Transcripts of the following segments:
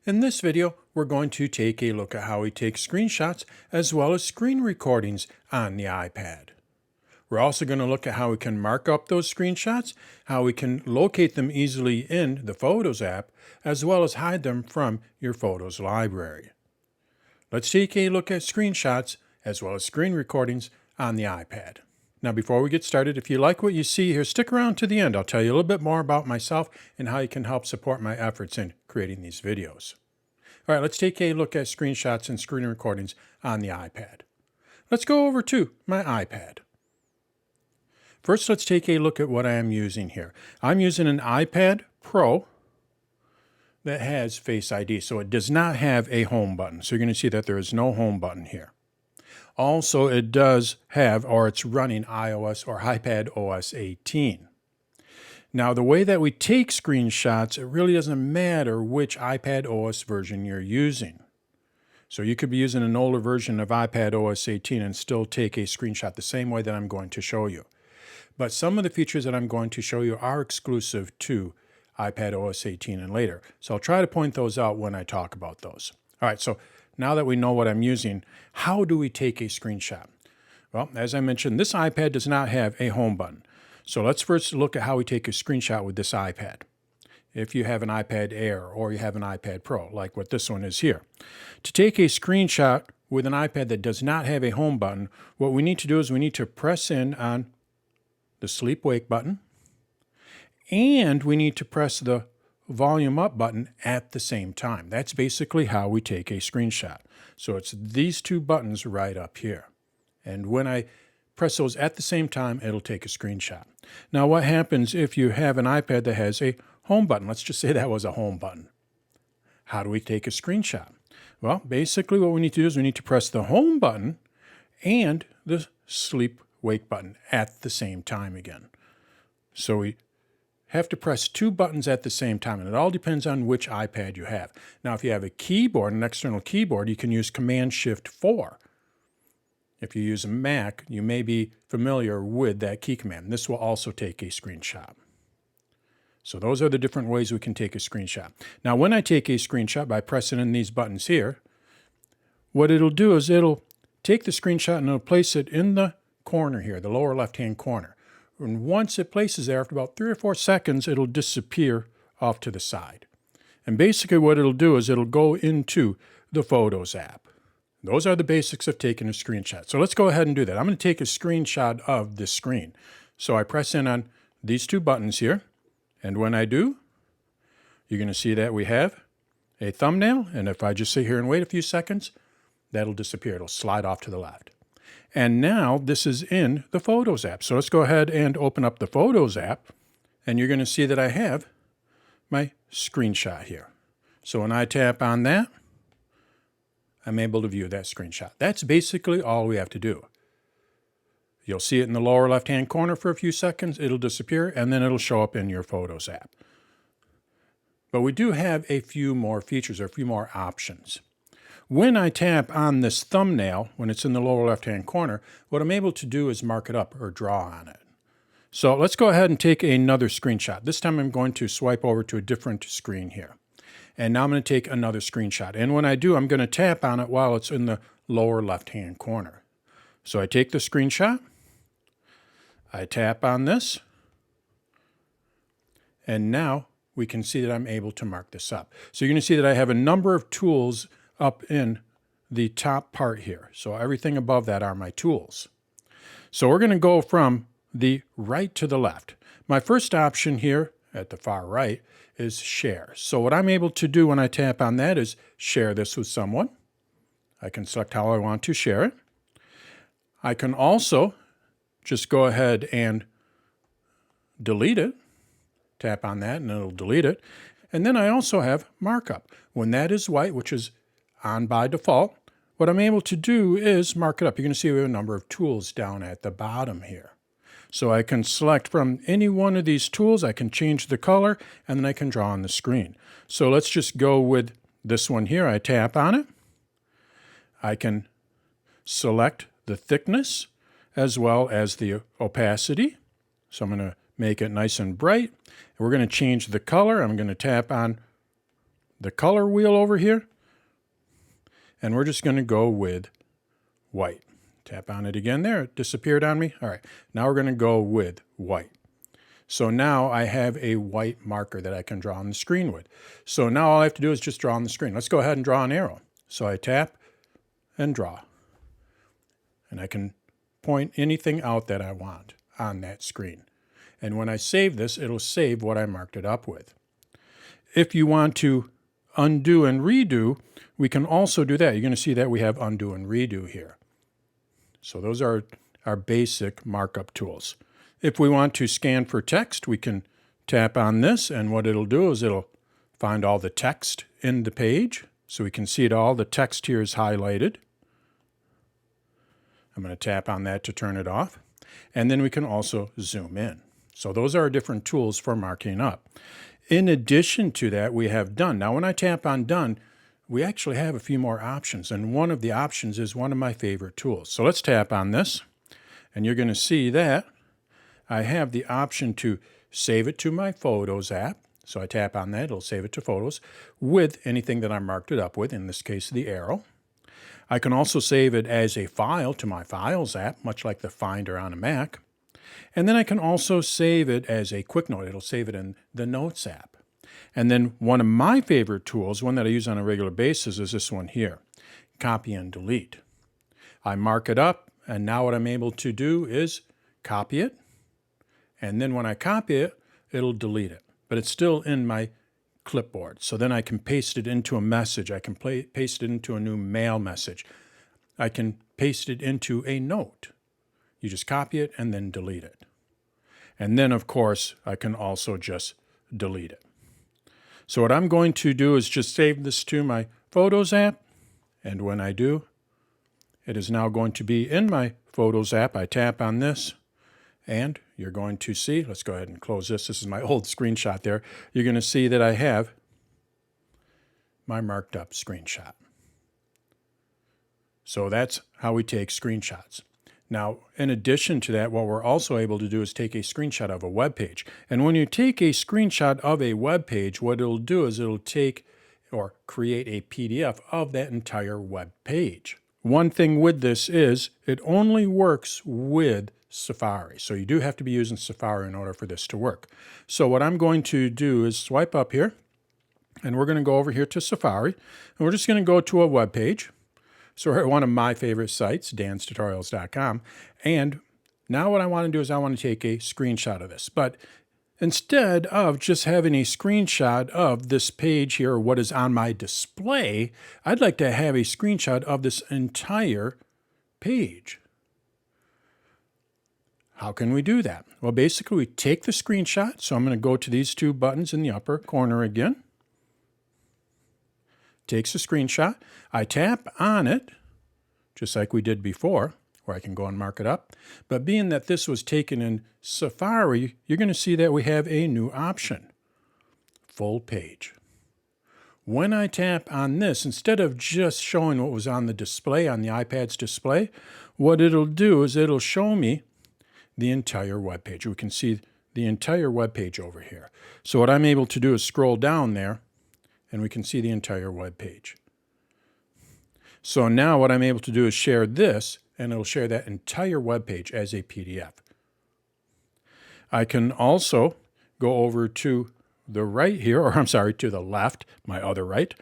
In this video, we're going to take a look at how we take screenshots as well as screen recordings on the iPad. We're also going to look at how we can mark up those screenshots, how we can locate them easily in the Photos app, as well as hide them from your Photos library. Let's take a look at screenshots as well as screen recordings on the iPad. Now, before we get started, if you like what you see here, stick around to the end. I'll tell you a little bit more about myself and how you can help support my efforts in creating these videos. All right, let's take a look at screenshots and screen recordings on the iPad. Let's go over to my iPad. First, let's take a look at what I am using here. I'm using an iPad Pro that has Face ID, so it does not have a home button. So you're going to see that there is no home button here. Also, it does have, or it's running iOS or iPad OS 18. Now, the way that we take screenshots, it really doesn't matter which iPad OS version you're using. So you could be using an older version of iPad OS 18 and still take a screenshot the same way that I'm going to show you. But some of the features that I'm going to show you are exclusive to iPad OS 18 and later. So I'll try to point those out when I talk about those. All right, so now that we know what I'm using, how do we take a screenshot? Well, as I mentioned, this iPad does not have a home button. So let's first look at how we take a screenshot with this iPad. If you have an iPad Air or you have an iPad Pro, like what this one is here. To take a screenshot with an iPad that does not have a home button, what we need to do is we need to press in on the sleep-wake button, and we need to press the volume up button at the same time. That's basically how we take a screenshot. So it's these two buttons right up here. And when I press those at the same time, it'll take a screenshot. Now, what happens if you have an iPad that has a home button? Let's just say that was a home button. How do we take a screenshot? Well, basically what we need to do is we need to press the home button and the sleep-wake button at the same time again. So we have to press two buttons at the same time, and it all depends on which iPad you have. Now, if you have a keyboard, an external keyboard, you can use Command-Shift-4. If you use a Mac, you may be familiar with that key command. This will also take a screenshot. So those are the different ways we can take a screenshot. Now, when I take a screenshot by pressing in these buttons here, what it'll do is it'll take the screenshot and it'll place it in the corner here, the lower left-hand corner. And once it places there, after about 3 or 4 seconds, it'll disappear off to the side. And basically what it'll do is it'll go into the Photos app. Those are the basics of taking a screenshot. So let's go ahead and do that. I'm going to take a screenshot of this screen. So I press in on these two buttons here. And when I do, you're going to see that we have a thumbnail. And if I just sit here and wait a few seconds, that'll disappear. It'll slide off to the left. And now this is in the Photos app. So let's go ahead and open up the Photos app. And you're going to see that I have my screenshot here. So when I tap on that, I'm able to view that screenshot. That's basically all we have to do. You'll see it in the lower left-hand corner for a few seconds. It'll disappear, and then it'll show up in your Photos app. But we do have a few more features or a few more options. When I tap on this thumbnail, when it's in the lower left-hand corner, what I'm able to do is mark it up or draw on it. So let's go ahead and take another screenshot. This time I'm going to swipe over to a different screen here. And now I'm going to take another screenshot. And when I do, I'm going to tap on it while it's in the lower left-hand corner. So I take the screenshot, I tap on this, and now we can see that I'm able to mark this up. So you're going to see that I have a number of tools up in the top part here. So everything above that are my tools. So we're going to go from the right to the left. My first option here at the far right is share. So what I'm able to do when I tap on that is share this with someone. I can select how I want to share it. I can also just go ahead and delete it. Tap on that and it'll delete it. And then I also have markup. When that is white, which is on by default, what I'm able to do is mark it up. You're going to see we have a number of tools down at the bottom here. So I can select from any one of these tools, I can change the color, and then I can draw on the screen. So let's just go with this one here. I tap on it. I can select the thickness as well as the opacity. So I'm going to make it nice and bright. We're going to change the color. I'm going to tap on the color wheel over here, and we're just going to go with white. Tap on it again there. It disappeared on me. All right, now we're going to go with white. So now I have a white marker that I can draw on the screen with. So now all I have to do is just draw on the screen. Let's go ahead and draw an arrow. So I tap and draw. And I can point anything out that I want on that screen. And when I save this, it'll save what I marked it up with. If you want to undo and redo, we can also do that. You're going to see that we have undo and redo here. So those are our basic markup tools. If we want to scan for text, we can tap on this, and what it'll do is it'll find all the text in the page. So we can see it all. The text here is highlighted. I'm going to tap on that to turn it off. And then we can also zoom in. So those are our different tools for marking up. In addition to that, we have done. Now when I tap on done, we actually have a few more options. And one of the options is one of my favorite tools. So let's tap on this. And you're going to see that I have the option to save it to my Photos app. So I tap on that, it'll save it to Photos with anything that I marked it up with, in this case the arrow. I can also save it as a file to my Files app, much like the Finder on a Mac. And then I can also save it as a quick note. It'll save it in the Notes app. And then one of my favorite tools, one that I use on a regular basis, is this one here, Copy and Delete. I mark it up, and now what I'm able to do is copy it. And then when I copy it, it'll delete it. But it's still in my clipboard. So then I can paste it into a message. I can paste it into a new mail message. I can paste it into a note. You just copy it and then delete it. And then, of course, I can also just delete it. So what I'm going to do is just save this to my Photos app. And when I do, it is now going to be in my Photos app. I tap on this, and you're going to see, let's go ahead and close this. This is my old screenshot there. You're going to see that I have my marked up screenshot. So that's how we take screenshots. Now, in addition to that, what we're also able to do is take a screenshot of a web page. And when you take a screenshot of a web page, what it'll do is it'll take or create a PDF of that entire web page. One thing with this is it only works with Safari. So you do have to be using Safari in order for this to work. So what I'm going to do is swipe up here, and we're going to go over here to Safari, and we're just going to go to a web page. So we're at one of my favorite sites, danstutorials.com. And now what I want to do is I want to take a screenshot of this. But instead of just having a screenshot of this page here, or what is on my display, I'd like to have a screenshot of this entire page. How can we do that? Well, basically we take the screenshot. So I'm going to go to these two buttons in the upper corner again. Takes a screenshot. I tap on it, just like we did before, where I can go and mark it up. But being that this was taken in Safari, you're going to see that we have a new option, full page. When I tap on this, instead of just showing what was on the display, on the iPad's display, what it'll do is it'll show me the entire web page. We can see the entire web page over here. So what I'm able to do is scroll down there, and we can see the entire web page. So now what I'm able to do is share this, and it'll share that entire web page as a PDF. I can also go over to the right here, or I'm sorry, to the left, my other right.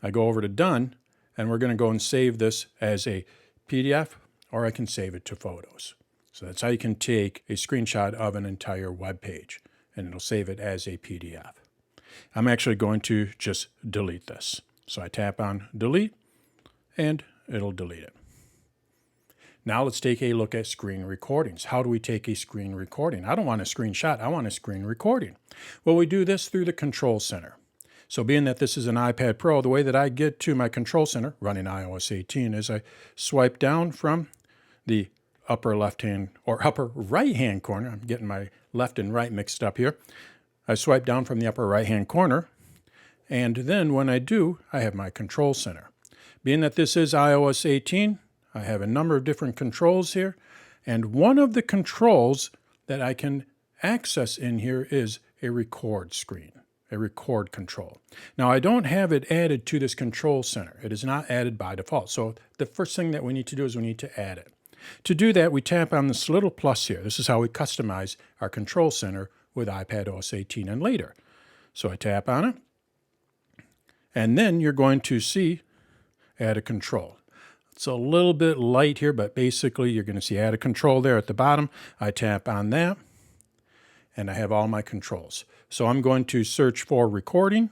I go over to Done, and we're going to go and save this as a PDF, or I can save it to Photos. So that's how you can take a screenshot of an entire web page, and it'll save it as a PDF. I'm actually going to just delete this. So I tap on Delete, and it'll delete it. Now let's take a look at screen recordings. How do we take a screen recording? I don't want a screenshot, I want a screen recording. Well, we do this through the Control Center. So being that this is an iPad Pro, the way that I get to my Control Center, running iOS 18, is I swipe down from the upper left-hand or upper right-hand corner. I'm getting my left and right mixed up here. I swipe down from the upper right-hand corner, and then when I do, I have my Control Center. Being that this is iOS 18, I have a number of different controls here, and one of the controls that I can access in here is a record screen. a record control. Now I don't have it added to this control center. It is not added by default. So the first thing that we need to do is we need to add it. To do that, we tap on this little plus here. This is how we customize our control center with iPadOS 18 and later. So I tap on it, and then you're going to see add a control. It's a little bit light here, but basically you're going to see add a control there at the bottom. I tap on that, and I have all my controls. So I'm going to search for recording.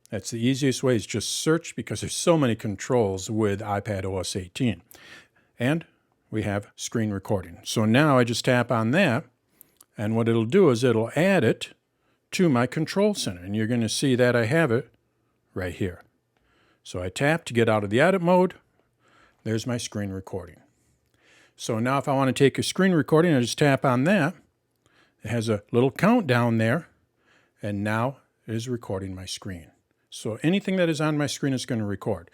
That's the easiest way, is just search, because there's so many controls with iPadOS 18. And we have screen recording. So now I just tap on that, and what it'll do is it'll add it to my control center, and you're going to see that I have it right here. So I tap to get out of the edit mode. There's my screen recording. So now if I want to take a screen recording, I just tap on that. It has a little countdown there, and now it is recording my screen. So anything that is on my screen is going to record.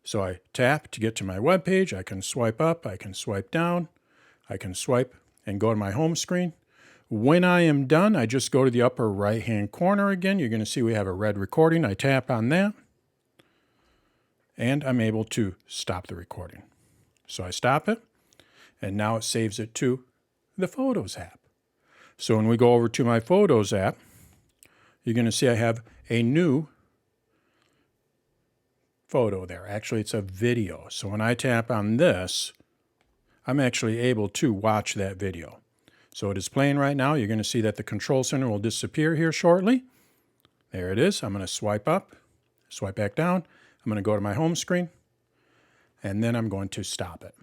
So I tap to get to my web page. I can swipe up, I can swipe down, I can swipe and go to my home screen. When I am done, I just go to the upper right-hand corner again. You're going to see we have a red recording. I tap on that, and I'm able to stop the recording. So I stop it, and now it saves it to the Photos app. So when we go over to my Photos app, you're going to see I have a new photo there. Actually, it's a video. So when I tap on this, I'm actually able to watch that video. So it is playing right now. You're going to see that the control center will disappear here shortly. There it is. I'm going to swipe up, swipe back down. I'm going to go to my home screen, and then I'm going to stop it.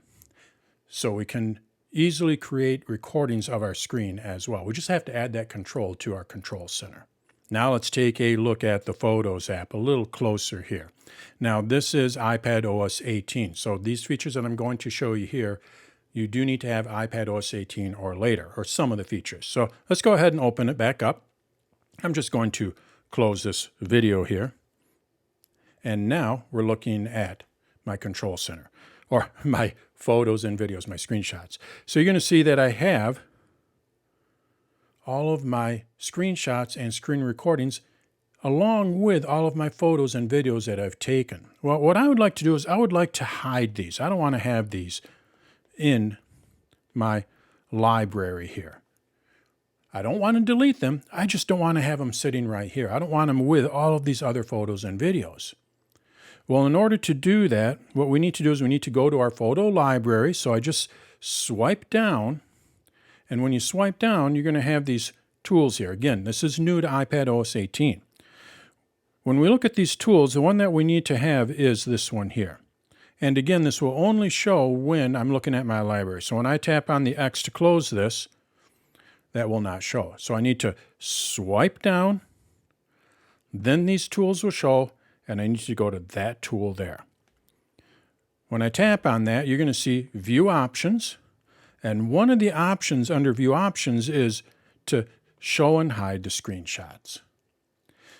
So we can easily create recordings of our screen as well. We just have to add that control to our control center. Now let's take a look at the Photos app a little closer here. Now this is iPadOS 18. So these features that I'm going to show you here, you do need to have iPadOS 18 or later, or some of the features. So let's go ahead and open it back up. I'm just going to close this video here. And now we're looking at my control center, or my photos and videos, my screenshots. So you're going to see that I have all of my screenshots and screen recordings along with all of my photos and videos that I've taken. Well, what I would like to do is I would like to hide these. I don't want to have these in my library here. I don't want to delete them. I just don't want to have them sitting right here. I don't want them with all of these other photos and videos. Well, in order to do that, what we need to do is we need to go to our photo library. So I just swipe down, and when you swipe down, you're going to have these tools here. Again, this is new to iPadOS 18. When we look at these tools, the one that we need to have is this one here. And again, this will only show when I'm looking at my library. So when I tap on the X to close this, that will not show. So I need to swipe down, then these tools will show, and I need to go to that tool there. When I tap on that, you're going to see View Options, and one of the options under View Options is to show and hide the screenshots.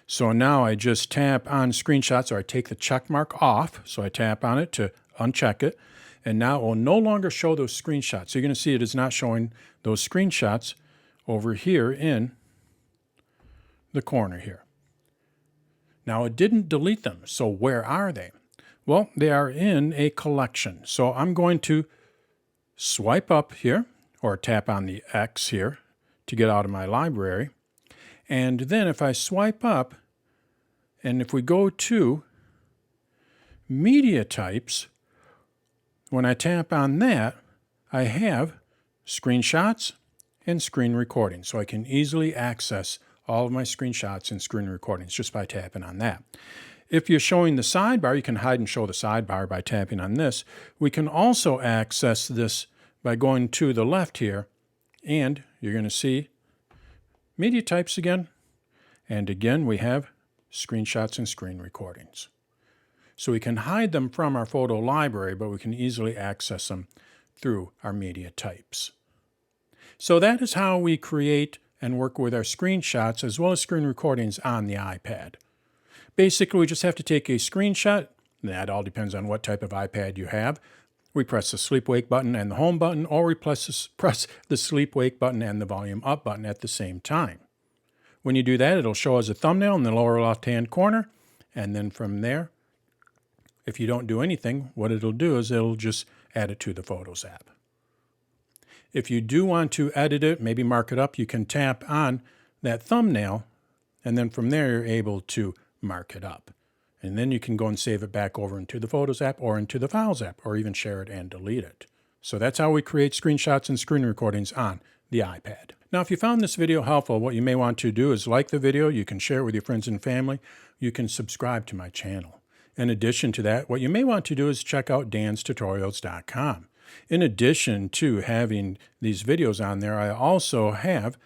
So now I just tap on screenshots, or I take the check mark off. So I tap on it to uncheck it. And now it will no longer show those screenshots. So you're going to see it is not showing those screenshots over here in the corner here. Now it didn't delete them. So where are they? Well, they are in a collection. So I'm going to swipe up here, or tap on the X here to get out of my library. And then if I swipe up, and if we go to Media Types, when I tap on that, I have screenshots and screen recordings. So I can easily access all of my screenshots and screen recordings just by tapping on that. If you're showing the sidebar, you can hide and show the sidebar by tapping on this. We can also access this by going to the left here, and you're going to see Media Types again, and again we have screenshots and screen recordings. So we can hide them from our photo library, but we can easily access them through our Media Types. So that is how we create and work with our screenshots as well as screen recordings on the iPad. Basically, we just have to take a screenshot. That all depends on what type of iPad you have. We press the sleep-wake button and the home button, or we press the sleep-wake button and the volume up button at the same time. When you do that, it'll show as a thumbnail in the lower left-hand corner. And then from there, if you don't do anything, what it'll do is it'll just add it to the Photos app. If you do want to edit it, maybe mark it up, you can tap on that thumbnail, and then from there you're able to mark it up. And then you can go and save it back over into the Photos app or into the Files app, or even share it and delete it. So that's how we create screenshots and screen recordings on the iPad. Now, if you found this video helpful, what you may want to do is like the video. You can share it with your friends and family. You can subscribe to my channel. In addition to that, what you may want to do is check out danstutorials.com. In addition to having these videos on there, I also have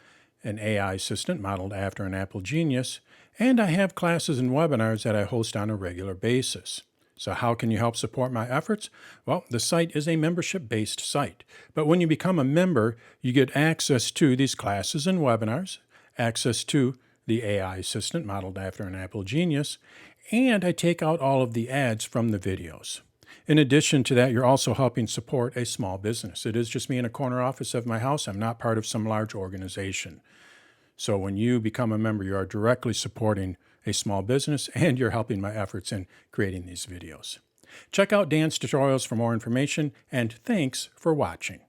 an AI assistant modeled after an Apple Genius, and I have classes and webinars that I host on a regular basis. So how can you help support my efforts? Well, the site is a membership-based site, but when you become a member, you get access to these classes and webinars, access to the AI assistant modeled after an Apple Genius, and I take out all of the ads from the videos. In addition to that, you're also helping support a small business. It is just me in a corner office of my house. I'm not part of some large organization. So when you become a member, you are directly supporting a small business and you're helping my efforts in creating these videos. Check out Dan's Tutorials for more information, and thanks for watching.